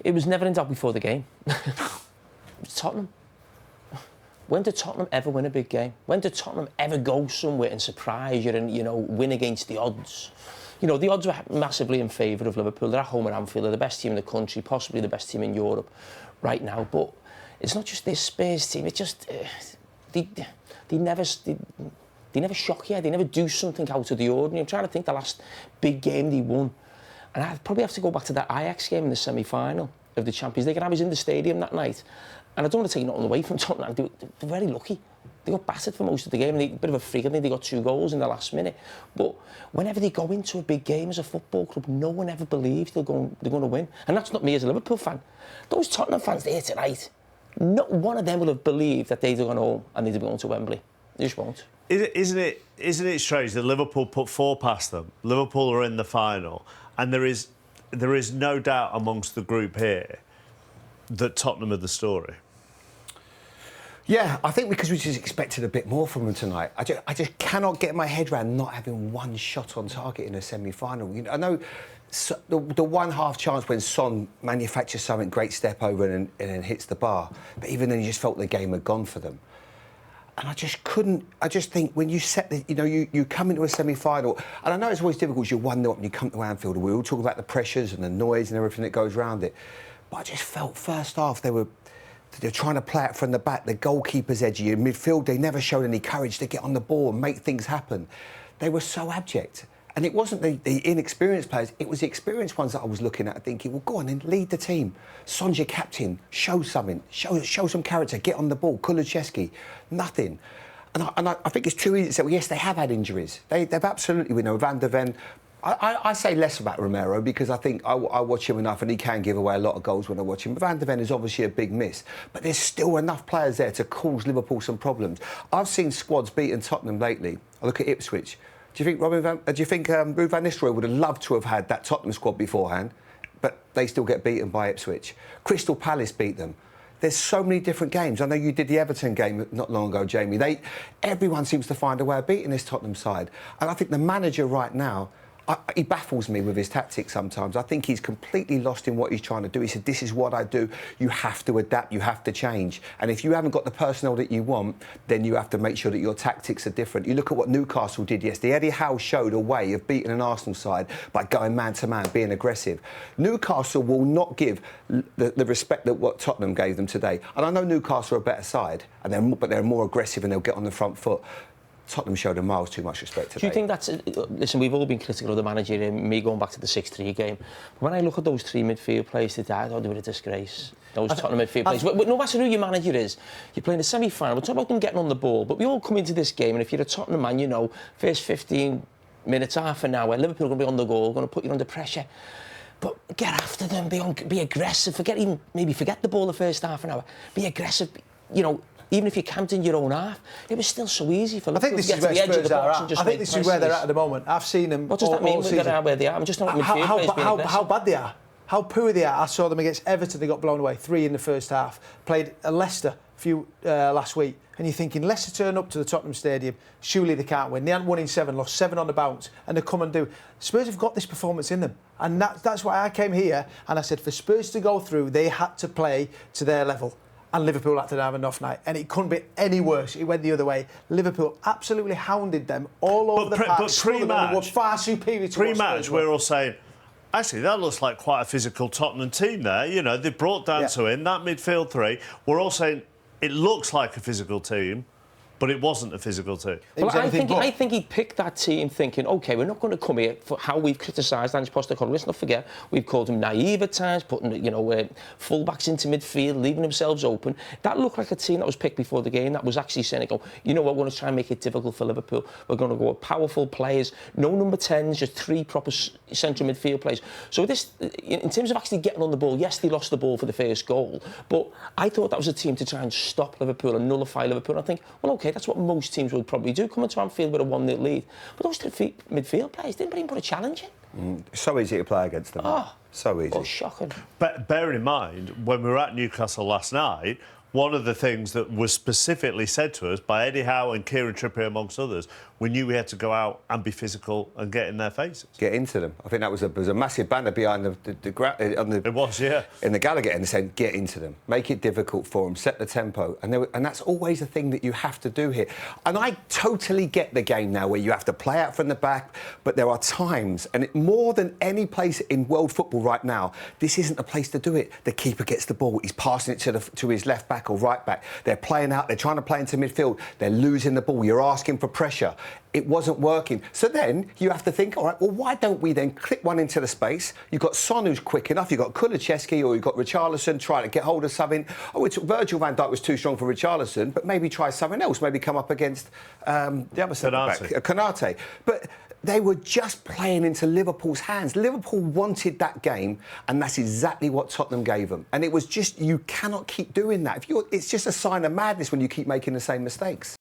it was never in doubt before the game. It was Tottenham. When did Tottenham ever win a big game? When did Tottenham ever go somewhere and surprise you and, win against the odds? The odds were massively in favour of Liverpool. They're at home at Anfield. They're the best team in the country, possibly the best team in Europe right now. But it's not just this Spurs team. It's just they never shock you. They never do something out of the ordinary. I'm trying to think the last big game they won. And I'd probably have to go back to that Ajax game in the semi-final of the Champions League. And I was in the stadium that night. And I don't want to take nothing away from Tottenham. They're very lucky. They got battered for most of the game. And a bit of a freak. I think they got 2 goals in the last minute. But whenever they go into a big game as a football club, no one ever believes they're going to win. And that's not me as a Liverpool fan. Those Tottenham fans there tonight, not one of them will have believed that they'd have gone home and they'd be going to Wembley. They just won't. Isn't it strange that Liverpool put 4 past them? Liverpool are in the final, and there is no doubt amongst the group here that Tottenham are the story. Yeah, I think because we just expected a bit more from them tonight. I just cannot get my head around not having one shot on target in a semi-final. I know the one half chance when Son manufactures something, great step over and then hits the bar, but even then you just felt the game had gone for them. And I just think when you set you come into a semi-final, and I know it's always difficult because you're 1-0 and you come to Anfield, and we all talk about the pressures and the noise and everything that goes around it, but I just felt first half they're trying to play it from the back. The goalkeeper's edgy. In midfield, they never showed any courage to get on the ball and make things happen. They were so abject. And it wasn't the inexperienced players, it was the experienced ones that I was looking at thinking, well, go on then, lead the team. Son's your captain, show something, show some character, get on the ball. Kulusevski, nothing. And I think it's too easy to say, well, yes, they have had injuries. They've absolutely, Van der Ven. I say less about Romero because I think I watch him enough and he can give away a lot of goals when I watch him. But Van der Ven is obviously a big miss. But there's still enough players there to cause Liverpool some problems. I've seen squads beaten Tottenham lately. I look at Ipswich. Do you think Ruud van Nistelrooy would have loved to have had that Tottenham squad beforehand, but they still get beaten by Ipswich? Crystal Palace beat them. There's so many different games. I know you did the Everton game not long ago, Jamie. Everyone seems to find a way of beating this Tottenham side. And I think the manager right now, he baffles me with his tactics sometimes. I think he's completely lost in what he's trying to do. He said, this is what I do. You have to adapt. You have to change. And if you haven't got the personnel that you want, then you have to make sure that your tactics are different. You look at what Newcastle did yesterday. Eddie Howe showed a way of beating an Arsenal side by going man-to-man, being aggressive. Newcastle will not give the respect that what Tottenham gave them today. And I know Newcastle are a better side, but they're more aggressive and they'll get on the front foot. Tottenham showed a miles too much respect today. Do you think that's... Listen, we've all been critical of the manager and me going back to the 6-3 game. When I look at those 3 midfield players today, I thought they were a disgrace. Those Tottenham midfield players. No matter who your manager is, you're playing a semi-final. We're talking about them getting on the ball, but we all come into this game, and if you're a Tottenham man, first 15 minutes, half an hour, Liverpool are going to be on the goal, going to put you under pressure. But get after them, be aggressive. Forget the ball the first half an hour. Be aggressive, even if you're camped in your own half, it was still so easy for Liverpool to get to the edge of the box and just I think this is where they're at the moment. I've seen them. What does that mean where they are? I'm just not how bad they are, how poor they are. I saw them against Everton. They got blown away 3 in the first half. Played Leicester last week, and you're thinking Leicester turn up to the Tottenham Stadium. Surely they can't win. They hadn't won in 7, lost 7 on the bounce, and they come and do. Spurs have got this performance in them, and that's why I came here and I said for Spurs to go through, they had to play to their level. And Liverpool had to have an off night, and it couldn't be any worse. It went the other way. Liverpool absolutely hounded them all over the park. But pre-match, were far superior to pre-match, we're all saying, actually, that looks like quite a physical Tottenham team there. They brought down to him that midfield 3. We're all saying it looks like a physical team, but it wasn't a physical team. Well, I think he picked that team thinking, OK, we're not going to come here for how we've criticised Ange Postecoglou. Let's not forget, we've called him naive at times, putting, full-backs into midfield, leaving themselves open. That looked like a team that was picked before the game that was actually saying, we're going to try and make it difficult for Liverpool. We're going to go with powerful players, no number 10s, just 3 proper central midfield players. So this, in terms of actually getting on the ball, yes, they lost the ball for the first goal, but I thought that was a team to try and stop Liverpool and nullify Liverpool. And I think, well, OK, that's what most teams would probably do, come into Anfield with a 1-0 lead. But those 3 midfield players didn't even put a challenge in. So easy to play against them. So easy. Oh, shocking. But bear in mind, when we were at Newcastle last night, one of the things that was specifically said to us by Eddie Howe and Kieran Trippier, amongst others, we knew we had to go out and be physical and get in their faces. Get into them. I think that was a massive banner behind It was, yeah. in the Gallagher end, saying get into them, make it difficult for them, set the tempo, and that's always a thing that you have to do here. And I totally get the game now where you have to play out from the back, but there are times, and more than any place in world football right now, this isn't a place to do it. The keeper gets the ball, he's passing it to his left back or right back. They're playing out, they're trying to play into midfield, they're losing the ball. You're asking for pressure. It wasn't working. So then you have to think, all right, well, why don't we then clip one into the space? You've got Son who's quick enough, you've got Kulusevski or you've got Richarlison trying to get hold of something. Oh, Virgil van Dijk was too strong for Richarlison, but maybe try something else, maybe come up against the other centre-back, Konate. But they were just playing into Liverpool's hands. Liverpool wanted that game, and that's exactly what Tottenham gave them. And it was just, you cannot keep doing that. It's just a sign of madness when you keep making the same mistakes.